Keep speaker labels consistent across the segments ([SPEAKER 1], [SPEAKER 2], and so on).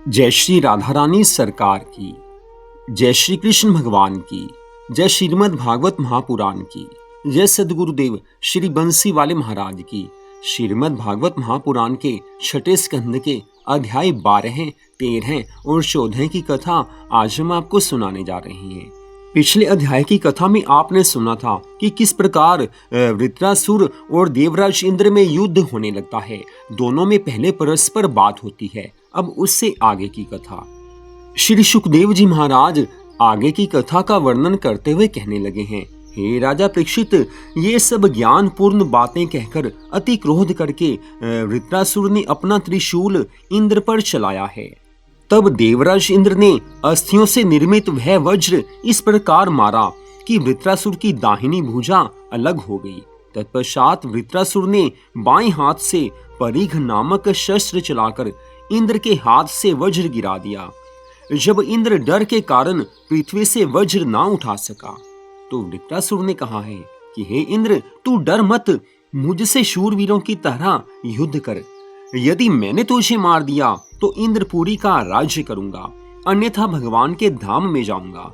[SPEAKER 1] जय श्री राधा रानी सरकार की, जय श्री कृष्ण भगवान की, जय श्रीमद् भागवत महापुराण की, जय सद्गुरुदेव श्री बंसी वाले महाराज की। श्रीमद् भागवत महापुराण के छठे स्कंद के अध्याय 12, 13 और 14 की कथा आज हम आपको सुनाने जा रहे हैं। पिछले अध्याय की कथा में आपने सुना था कि किस प्रकार वृत्रासुर और देवराज इंद्र में युद्ध होने लगता है। दोनों में पहले परस्पर बात होती है। अब उससे आगे की कथा। श्री सुखदेव जी महाराज आगे की कथा का वर्णन करते हुए कहने लगे हैं, हे राजा परीक्षित, ये सब ज्ञान पूर्ण बातें कहकर अति क्रोध करके वृत्रासुर ने अपना त्रिशूल इंद्र पर चलाया है। तब देवराज इंद्र ने अस्थियों से निर्मित वह वज्र इस प्रकार मारा कि वृत्रासुर की दाहिनी भुजा अलग हो गई। तत्पश्चात वृत्रासुर ने बाएं हाथ से परीघ नामक शस्त्र चलाकर इंद्र के हाथ से वज्र गिरा दिया। जब इंद्र डर के कारण पृथ्वी से वज्र ना उठा सका तो वृत्रासुर ने कहा है कि हे इंद्र, तू डर मत, मुझसे शूरवीरों की तरह युद्ध कर। यदि मैंने तुझे मार दिया तो इंद्रपुरी का राज्य करूंगा, अन्यथा भगवान के धाम में जाऊंगा।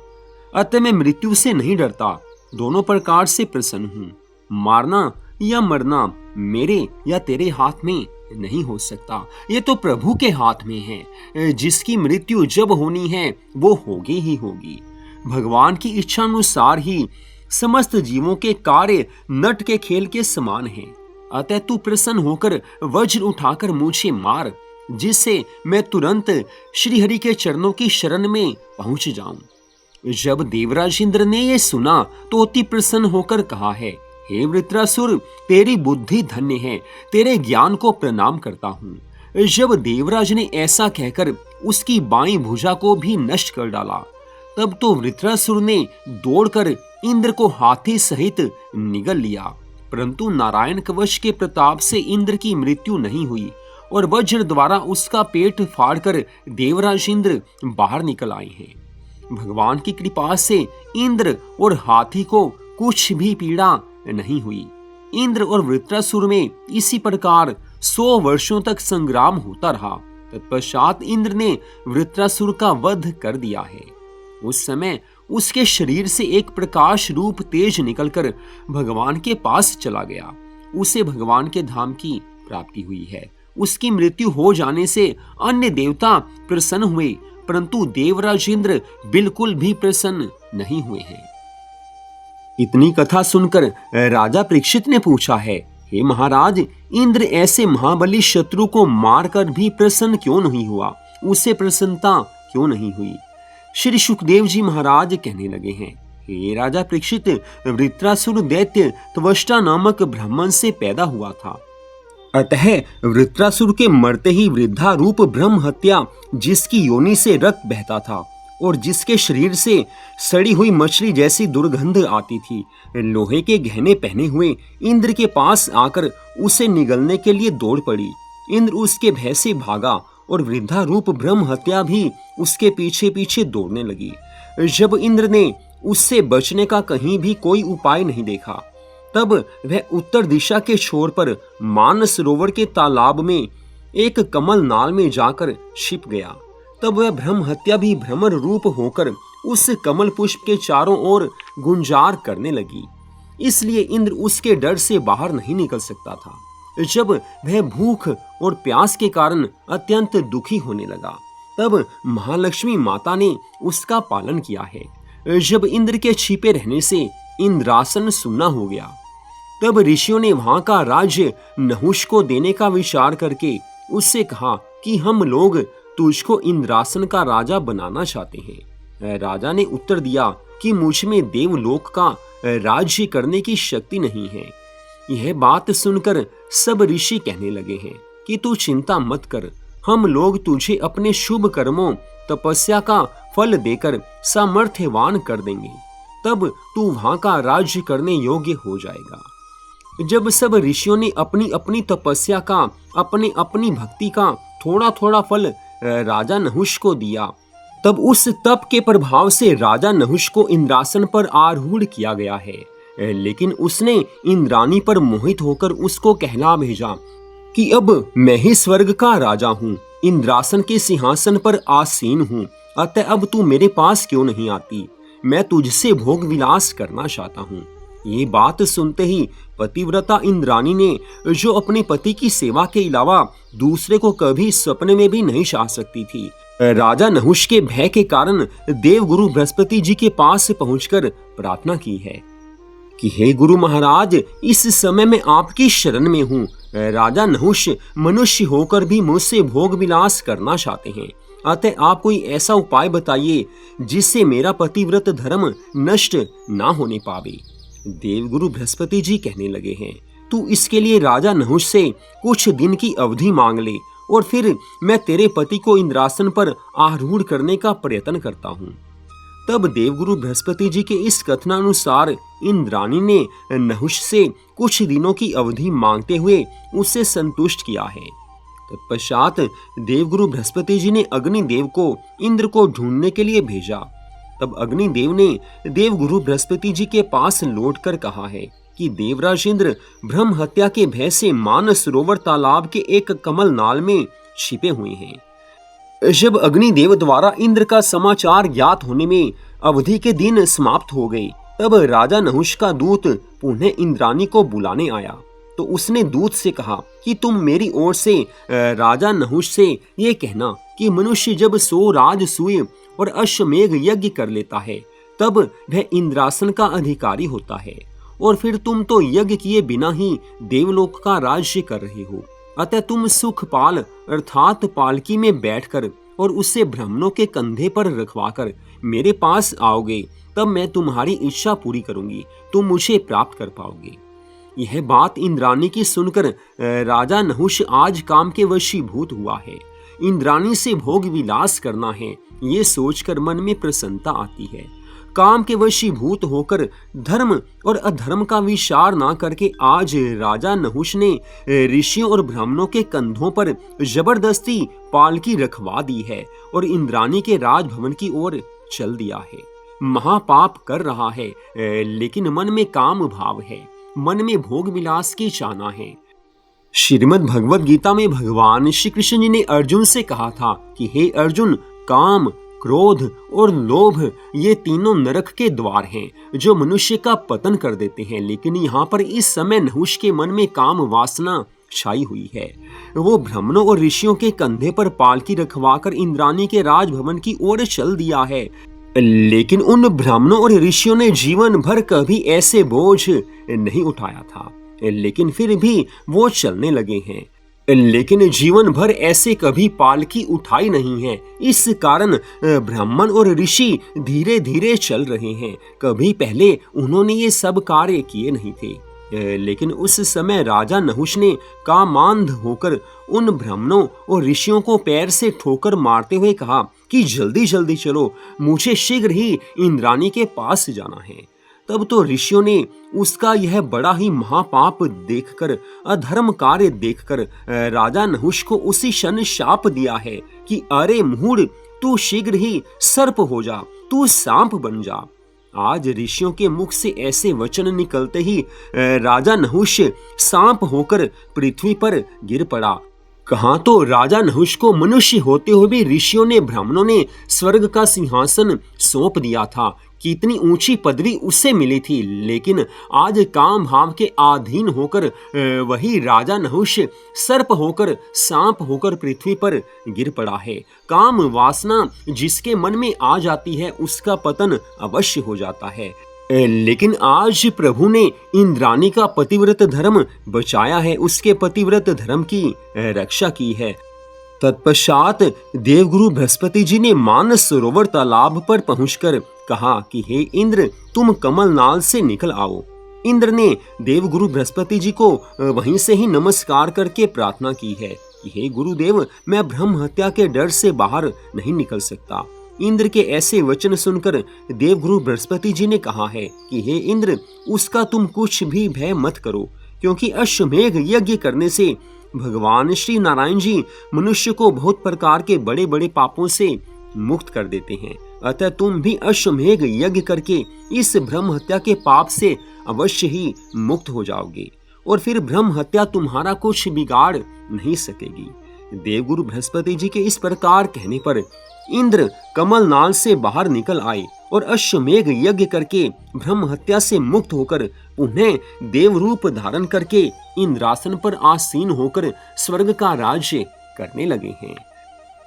[SPEAKER 1] अतः मैं मृत्यु से नहीं डरता, दोनों प्रकार से प्रसन्न हूँ। मारना या मरना मेरे या तेरे हाथ में नहीं हो सकता, ये तो प्रभु के हाथ में है। जिसकी मृत्यु जब होनी है वो होगी ही होगी। भगवान की इच्छा अनुसार ही समस्त जीवों के कार्य नट के खेल के समान हैं। अतः तू प्रसन्न होकर वज्र उठाकर मुझे मार, जिससे मैं तुरंत श्रीहरि के चरणों की शरण में पहुंच जाऊं। जब देवराज इंद्र ने यह सुना तो अति प्रसन्न होकर कहा है, हे वृत्रासुर, तेरी बुद्धि धन्य है, तेरे ज्ञान को प्रणाम करता हूँ। जब देवराज ने ऐसा कहकर उसकी बाईं भुजा को भी नष्ट कर डाला, तब तो वृत्रासुर ने दौड़कर इंद्र को हाथी सहित निगल लिया। परंतु नारायण कवच के प्रताप से इंद्र की मृत्यु नहीं हुई और वज्र द्वारा उसका पेट फाड़कर देवराज इंद्र बाहर निकल आए हैं। भगवान की कृपा से इंद्र और हाथी को कुछ भी पीड़ा नहीं हुई। इंद्र और वृत्रासुर में इसी प्रकार 100 वर्षों तक संग्राम होता रहा। तत्पश्चात इंद्र ने वृत्रासुर का वध कर दिया है। उस समय उसके शरीर से एक प्रकाश रूप तेज निकलकर भगवान के पास चला गया। उसे भगवान के धाम की प्राप्ति हुई है। उसकी मृत्यु हो जाने से अन्य देवता प्रसन्न हुए, परंतु देवराज इंद्र बिल्कुल भी प्रसन्न नहीं हुए हैं। इतनी कथा सुनकर राजा परीक्षित ने पूछा है, हे महाराज, इंद्र ऐसे महाबली शत्रु को मारकर भी प्रसन्न क्यों नहीं हुआ? उसे प्रसन्नता क्यों नहीं हुई? श्री सुखदेव जी महाराज कहने लगे हैं, हे राजा परीक्षित, वृत्रासुर दैत्य त्वष्टा नामक ब्राह्मण से पैदा हुआ था। अतः वृत्रासुर के मरते ही वृद्धा रूप ब्रह्म हत्या, जिसकी योनि से रक्त बहता था और जिसके शरीर से सड़ी हुई मछली जैसी दुर्गंध आती थी, लोहे के गहने पहने हुए इंद्र के पास आकर उसे निगलने के लिए दौड़ पड़ी। इंद्र उसके भय से भागा और वृद्धा रूप ब्रह्म हत्या भी उसके पीछे पीछे दौड़ने लगी। जब इंद्र ने उससे बचने का कहीं भी कोई उपाय नहीं देखा, तब वह उत्तर दिशा के छोर पर मानस सरोवर के तालाब में एक कमल नाल में जाकर छिप गया। तब वह ब्रह्म हत्या भी भ्रमर रूप होकर उस कमल पुष्प के चारों ओर गुंजार करने लगी। इसलिए इंद्र उसके डर से बाहर नहीं निकल सकता था। जब वह भूख और प्यास के कारण अत्यंत दुखी होने लगा, तब महालक्ष्मी माता ने उसका पालन किया है। जब इंद्र के छिपे रहने से इंद्रासन सुना हो गया, तब ऋषियों ने वहां का राज्य नहुष को देने का विचार करके उससे कहा कि हम लोग तुझको इंद्रासन का राजा बनाना चाहते हैं। राजा ने उत्तर दिया कि मुझ में देवलोक का राज्य करने की शक्ति नहीं है। यह बात सुनकर सब ऋषि कहने लगे हैं कि तू चिंता मत कर, हम लोग तुझे अपने शुभ कर्मों तपस्या का फल देकर सामर्थ्यवान कर देंगे, तब तू वहां का राज्य करने योग्य हो जाएगा। जब सब ऋषियों ने अपनी अपनी तपस्या का, अपनी अपनी भक्ति का थोड़ा थोड़ा फल राजा नहुष को दिया, तब उस तप के प्रभाव से राजा नहुष को इंद्रासन पर आरूढ़ किया गया है। लेकिन उसने इंद्रानी पर मोहित होकर उसको कहला भेजा कि अब मैं ही स्वर्ग का राजा हूँ, इंद्रासन के सिंहासन पर आसीन हूँ, अतः अब तू मेरे पास क्यों नहीं आती? मैं तुझसे भोग विलास करना चाहता हूँ। ये बात सुनते ही पतिव्रता इंद्राणी ने, जो अपने पति की सेवा के अलावा दूसरे को कभी सपने में भी नहीं चाह सकती थी, राजा नहुष के भय के कारण देवगुरु बृहस्पति जी के पास पहुंचकर प्रार्थना की है कि हे गुरु महाराज, इस समय मैं आपकी शरण में हूँ। राजा नहुष मनुष्य होकर भी मुझसे भोग विलास करना चाहते हैं, अतः आप कोई ऐसा उपाय बताइए जिससे मेरा पतिव्रत धर्म नष्ट ना होने पावे। देवगुरु बृहस्पति जी कहने लगे हैं, तू इसके लिए राजा नहुष से कुछ दिन की अवधि मांग ले और फिर मैं तेरे पति को इंद्रासन पर आरूढ़ करने का प्रयत्न करता हूँ। तब देवगुरु बृहस्पति जी के इस कथनानुसार इंद्राणी ने नहुष से कुछ दिनों की अवधि मांगते हुए उससे संतुष्ट किया है। तत्पश्चात देवगुरु बृहस्पति जी ने अग्निदेव को इंद्र को ढूंढने के लिए भेजा। तब अग्निदेव ने देवगुरु बृहस्पति जी के पास लौटकर कहा है कि देवराज इंद्र ब्रह्म हत्या के भय से मानस सरोवर तालाब के एक कमल नाल में छिपे हुए हैं। जब अग्निदेव द्वारा इंद्र का समाचार ज्ञात होने में अवधि के दिन समाप्त हो गए, तब राजा नहुष का दूत पुनः इंद्राणी को बुलाने आया। तो उसने दूत से कहा कि तुम मेरी ओर से राजा नहुष से ये कहना कि मनुष्य जब 100 राजसूय और अश्वमेघ यज्ञ कर लेता है तब वह इंद्रासन का अधिकारी होता है, और फिर तुम तो यज्ञ किए बिना ही देवलोक का राज्य कर रहे हो। अतः तुम सुखपाल अर्थात पालकी में बैठकर और उससे ब्राह्मणों के कंधे पर रखवाकर मेरे पास आओगे, तब मैं तुम्हारी इच्छा पूरी करूंगी, तुम मुझे प्राप्त कर पाओगे। यह बात इंद्राणी की सुनकर राजा नहुष आज काम के वशीभूत हुआ है। इंद्राणी से भोग विलास करना है, ये सोचकर मन में प्रसन्नता आती है। काम के वशीभूत होकर धर्म और अधर्म का विचार ना करके आज राजा नहुष ने ऋषियों और ब्राह्मणों के कंधों पर जबरदस्ती पालकी रखवा दी है और इंद्राणी के राजभवन की ओर चल दिया है। महापाप कर रहा है, लेकिन मन में काम भाव है, मन में भोग विलास की चाहना है। श्रीमद् भगवद गीता में भगवान श्री कृष्ण जी ने अर्जुन से कहा था कि हे अर्जुन, काम, क्रोध और लोभ ये तीनों नरक के द्वार हैं जो मनुष्य का पतन कर देते हैं। लेकिन यहाँ पर इस समय नहुष के मन में काम वासना छाई हुई है। वो ब्राह्मणों और ऋषियों के कंधे पर पालकी रखवाकर इंद्राणी के राजभवन की ओर चल दिया है, लेकिन उन ब्राह्मणों और ऋषियों ने जीवन भर कभी ऐसे बोझ नहीं उठाया था, लेकिन फिर भी वो चलने लगे हैं। लेकिन जीवन भर ऐसे कभी पालकी उठाई नहीं है। इस कारण ब्राह्मण और ऋषि धीरे धीरे चल रहे हैं। कभी पहले उन्होंने ये सब कार्य किए नहीं थे। लेकिन उस समय राजा नहुष ने कामांध होकर उन ब्राह्मणों और ऋषियों को पैर से ठोकर मारते हुए कहा कि जल्दी जल्दी चलो, मुझे शीघ्र ही इंद्राणी के पास जाना है। तब तो ऋषियों ने उसका यह बड़ा ही महापाप देखकर, अधर्म कार्य देखकर राजा नहुष को उसी क्षण शाप दिया है कि अरे मूढ़, तू शीघ्र ही सर्प हो जा, तू सांप बन जा। आज ऋषियों के मुख से ऐसे वचन निकलते ही राजा नहुष सांप होकर पृथ्वी पर गिर पड़ा। कहाँ तो राजा नहुष को मनुष्य होते हुए भी ऋषियों ने, ब्राह्मणों ने स्वर्ग का सिंहासन सौंप दिया था, कितनी ऊंची पदवी उससे मिली थी, लेकिन आज काम भाव के अधीन होकर वही राजा नहुष सर्प होकर, सांप होकर पृथ्वी पर गिर पड़ा है। काम वासना जिसके मन में आ जाती है उसका पतन अवश्य हो जाता है। लेकिन आज प्रभु ने इंद्राणी का पतिव्रत धर्म बचाया है, उसके पतिव्रत धर्म की रक्षा की है। तत्पश्चात देवगुरु बृहस्पति जी ने मानस सरोवर तालाब पर पहुंचकर कहा कि हे इंद्र, तुम कमल नाल से निकल आओ। इंद्र ने देवगुरु बृहस्पति जी को वहीं से ही नमस्कार करके प्रार्थना की है कि हे गुरुदेव, मैं ब्रह्म हत्या के डर से बाहर नहीं निकल सकता। इंद्र के ऐसे वचन सुनकर देवगुरु बृहस्पति जी ने कहा है कि हे इंद्र, उसका तुम कुछ भी भय मत करो, क्योंकि अश्वमेघ यज्ञ करने से भगवान श्री नारायण जी मनुष्य को बहुत प्रकार के बड़े बड़े पापों से मुक्त कर देते हैं। अतः तुम भी अश्वमेघ यज्ञ करके इस ब्रह्म हत्या के पाप से अवश्य ही मुक्त हो जाओगे और फिर ब्रह्म हत्या तुम्हारा कुछ बिगाड़ नहीं सकेगी। देवगुरु बृहस्पति जी के इस प्रकार कहने पर इंद्र कमल नाल से बाहर निकल आए और अश्वमेघ यज्ञ करके ब्रह्म हत्या से मुक्त होकर उन्हें देव रूप धारण करके इंद्रासन पर आसीन होकर स्वर्ग का राज्य करने लगे हैं।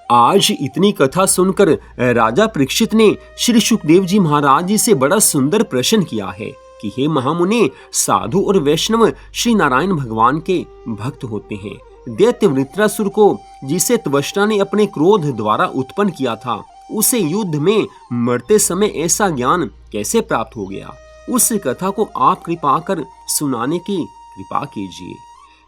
[SPEAKER 1] आज इतनी कथा सुनकर राजा परीक्षित ने श्री सुखदेव जी महाराज जी से बड़ा सुंदर प्रश्न किया है कि हे महामुनि, साधु और वैष्णव श्री नारायण भगवान के भक्त होते हैं। दैत्य वृत्रासुर को जिसे त्वष्टा ने अपने क्रोध द्वारा उत्पन्न किया था, उसे युद्ध में मरते समय ऐसा ज्ञान कैसे प्राप्त हो गया? उस कथा को आप कृपा कर सुनाने की कृपा कीजिए।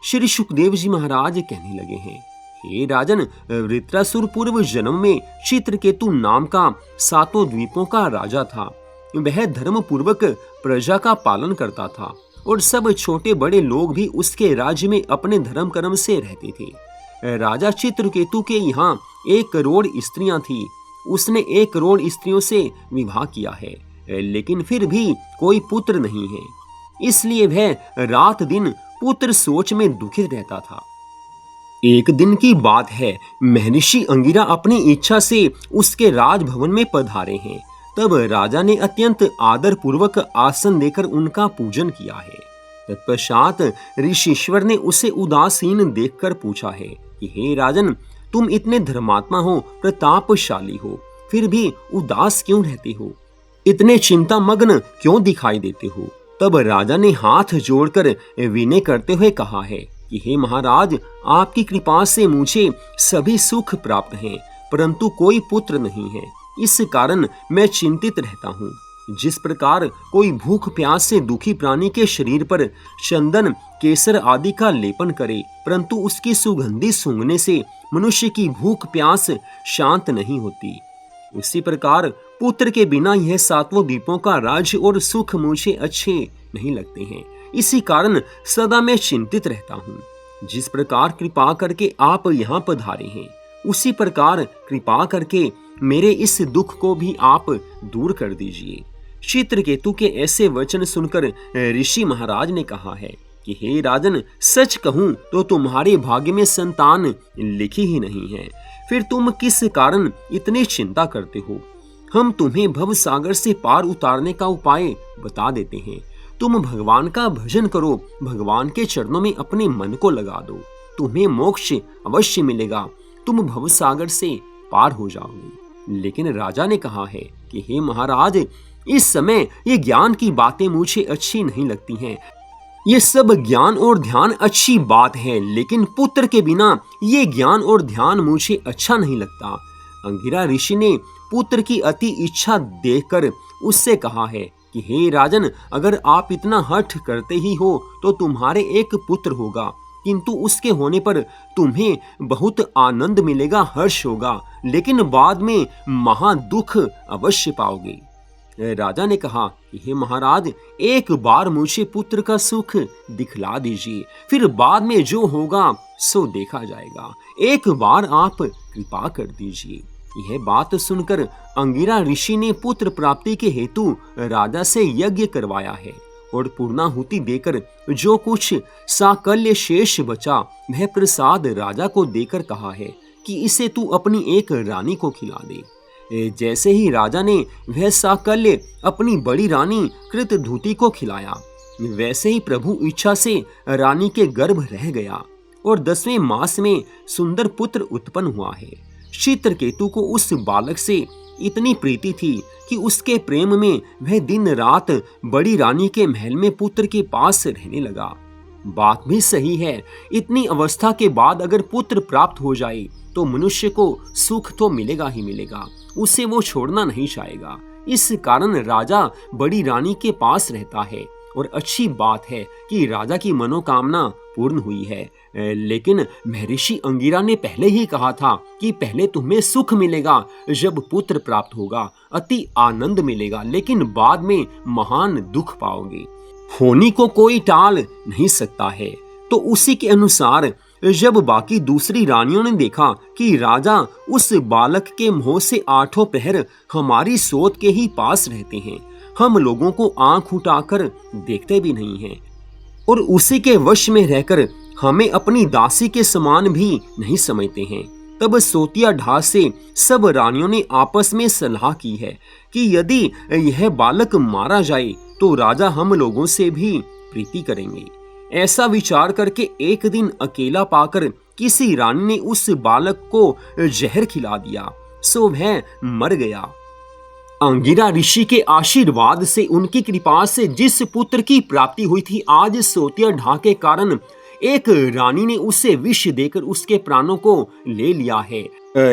[SPEAKER 1] श्री सुखदेव जी महाराज कहने लगे हैं, हे राजन, वृत्रासुर पूर्व जन्म में चित्रकेतु नाम का 7 द्वीपों का राजा था। वह धर्म पूर्वक प्रजा का पालन करता था और सब छोटे बड़े लोग भी उसके राज्य में अपने धर्म कर्म से रहते थे। राजा चित्रकेतु के यहाँ 1 करोड़ स्त्रियां थी। उसने 1 करोड़ स्त्रियों से विवाह किया है, लेकिन फिर भी कोई पुत्र नहीं है। इसलिए वह रात दिन पुत्र सोच में दुखित रहता था। एक दिन की बात है, महर्षि अंगिरा अपनी इच्छा से उसके राजभवन में पधारे हैं। तब राजा ने अत्यंत आदर पूर्वक आसन देकर उनका पूजन किया है। तत्पश्चात ऋषिश्वर ने उसे उदासीन देखकर पूछा है कि हे राजन, तुम इतने धर्मात्मा हो, प्रतापशाली हो, फिर भी उदास क्यों रहते हो? इतने चिंता मग्न क्यों दिखाई देते हो? तब राजा ने हाथ जोड़कर विनय करते हुए कहा है कि हे महाराज, आपकी कृपा से मुझे सभी सुख प्राप्त हैं, परंतु कोई पुत्र नहीं है। इस कारण मैं चिंतित रहता हूँ। जिस प्रकार कोई भूख प्यास से दुखी प्राणी के शरीर पर चंदन, केसर आदि का लेपन करे, परंतु उसकी सुगंधी सूंघने से मनुष्य की भूख प्यास शांत नहीं होती, उसी प्रकार पुत्र के बिना यह 7 द्वीपों का राज्य और सुख मुझे अच्छे नहीं लगते हैं। इसी कारण सदा मैं चिंतित रहता हूँ। जिस प्रकार कृपा करके आप यहाँ पधारे हैं, उसी प्रकार कृपा करके मेरे इस दुख को भी आप दूर कर दीजिए। चित्रकेतु के ऐसे वचन सुनकर ऋषि महाराज ने कहा है कि हे राजन, सच कहूं तो तुम्हारे भाग्य में संतान लिखी ही नहीं है। फिर तुम किस कारण इतनी चिंता करते हो? हम तुम्हें भव सागर से पार उतारने का उपाय बता देते हैं। तुम भगवान का भजन करो, भगवान के चरणों में अपने मन को लगा दो, तुम्हें मोक्ष अवश्य मिलेगा, तुम भव सागर से पार हो जाओगे। लेकिन राजा ने कहा है कि हे महाराज, इस समय ये ज्ञान की बातें मुझे अच्छी नहीं लगती हैं। ये सब ज्ञान और ध्यान अच्छी बात है, लेकिन पुत्र के बिना ये ज्ञान और ध्यान मुझे अच्छा नहीं लगता। अंगिरा ऋषि ने पुत्र की अति इच्छा देखकर उससे कहा है कि हे राजन, अगर आप इतना हठ करते ही हो तो तुम्हारे एक पुत्र होगा, किंतु उसके होने पर तुम्हें बहुत आनंद मिलेगा, हर्ष होगा, लेकिन बाद में महा दुख अवश्य पाओगे। राजा ने कहा कि हे महाराज, एक बार मुझे पुत्र का सुख दिखला दीजिए, फिर बाद में जो होगा सो देखा जाएगा। एक बार आप कृपा कर दीजिए। यह बात सुनकर अंगिरा ऋषि ने पुत्र प्राप्ति के हेतु राजा से यज्ञ करवाया है और पूर्णाहुति देकर जो कुछ साकल्य शेष बचा वह प्रसाद राजा को देकर कहा है कि इसे तू अपनी एक रानी को खिला दे। जैसे ही राजा ने वह साकल्य अपनी बड़ी रानी कृतधूति को खिलाया, वैसे ही प्रभु इच्छा से रानी के गर्भ रह गया और 10वें मास में सुंदर पुत्र उत्पन्न हुआ है। चित्रकेतु को उस बालक से इतनी प्रीति थी कि उसके प्रेम में वह दिन रात बड़ी रानी के महल में पुत्र के पास रहने लगा। बात भी सही है, इतनी अवस्था के बाद अगर पुत्र प्राप्त हो जाए तो मनुष्य को सुख तो मिलेगा ही मिलेगा, उसे वो छोड़ना नहीं चाहेगा। इस कारण राजा बड़ी रानी के पास रहता है और अच्छी बात है कि राजा की मनोकामना पूर्ण हुई है। लेकिन महर्षि अंगिरा ने पहले ही कहा था कि पहले तुम्हें सुख मिलेगा, जब पुत्र प्राप्त होगा अति आनंद मिलेगा, लेकिन बाद में महान दुख पाओगे। होनी को कोई टाल नहीं सकता है। तो उसी के अनुसार जब बाकी दूसरी रानियों ने देखा कि राजा उस बालक के मोह से 8 पहर हमारी सोच के ही पास रहते हैं, हम लोगों को आंख उठाकर देखते भी नहीं हैं और उसी के वश में रहकर हमें अपनी दासी के समान भी नहीं समझते हैं। तब सोतिया ढा से सब रानियों ने आपस में सलाह की है कि यदि यह बालक मारा जाए तो राजा हम लोगों से भी प्रीति करेंगे। ऐसा विचार करके एक दिन अकेला पाकर किसी रानी ने उस बालक को जहर खिला दिया, सो वह मर गया। अंगिरा ऋषि के आशीर्वाद से, उनकी कृपा से जिस पुत्र की प्राप्ति हुई थी, आज सोतिया ढा के कारण एक रानी ने उसे विष देकर उसके प्राणों को ले लिया है।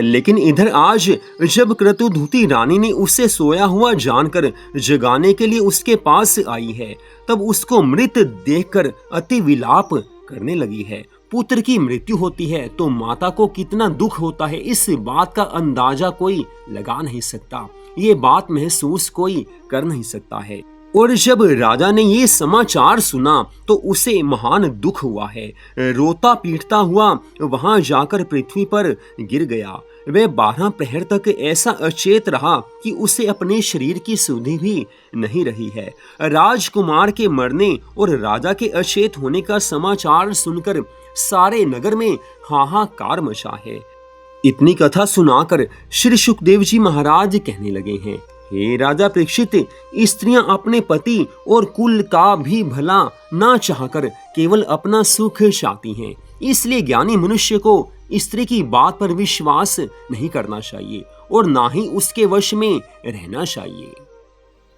[SPEAKER 1] लेकिन इधर आज जब क्रतुधुति रानी ने उसे सोया हुआ जानकर जगाने के लिए उसके पास आई है, तब उसको मृत देखकर अति विलाप करने लगी है। पुत्र की मृत्यु होती है तो माता को कितना दुख होता है, इस बात का अंदाजा कोई लगा नहीं सकता, ये बात महसूस कोई कर नहीं सकता है। और जब राजा ने ये समाचार सुना तो उसे महान दुख हुआ है। रोता पीटता हुआ वहां जाकर पृथ्वी पर गिर गया। वह 12 प्रहर तक ऐसा अचेत रहा कि उसे अपने शरीर की सुधि भी नहीं रही है। राजकुमार के मरने और राजा के अचेत होने का समाचार सुनकर सारे नगर में हाहाकार मचा है। इतनी कथा सुनाकर श्री सुखदेव जी महाराज कहने लगे हैं, हे राजा परीक्षित, स्त्रियां अपने पति और कुल का भी भला ना चाहकर केवल अपना सुख चाहती हैं। इसलिए ज्ञानी मनुष्य को स्त्री की बात पर विश्वास नहीं करना चाहिए और ना ही उसके वश में रहना चाहिए।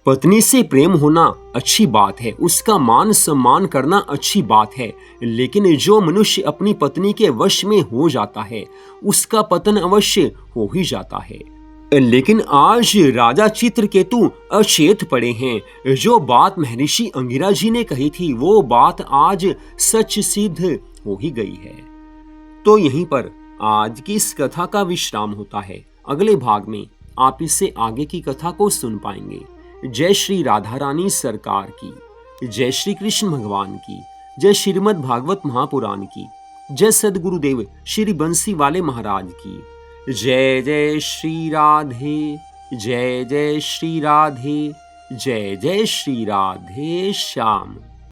[SPEAKER 1] पत्नी से प्रेम होना अच्छी बात है, उसका मान सम्मान करना अच्छी बात है, लेकिन जो मनुष्य अपनी पत्नी के वश में हो जाता है उसका पतन अवश्य हो ही जाता है। लेकिन आज राजा चित्रकेतु अचेत पड़े हैं। जो बात महर्षि अंगिरा जी ने कही थी वो बात आज सच सिद्ध हो ही गई है। तो यहीं पर आज की इस कथा का विश्राम होता है। अगले भाग में आप इससे आगे की कथा को सुन पाएंगे। जय श्री राधा रानी सरकार की, जय श्री कृष्ण भगवान की, जय श्रीमद् भागवत महापुराण की, जय सद्गुरुदेव श्री बंसी वाले महाराज की। जय जय श्री राधे, जय जय श्री राधे, जय जय श्री राधे श्याम।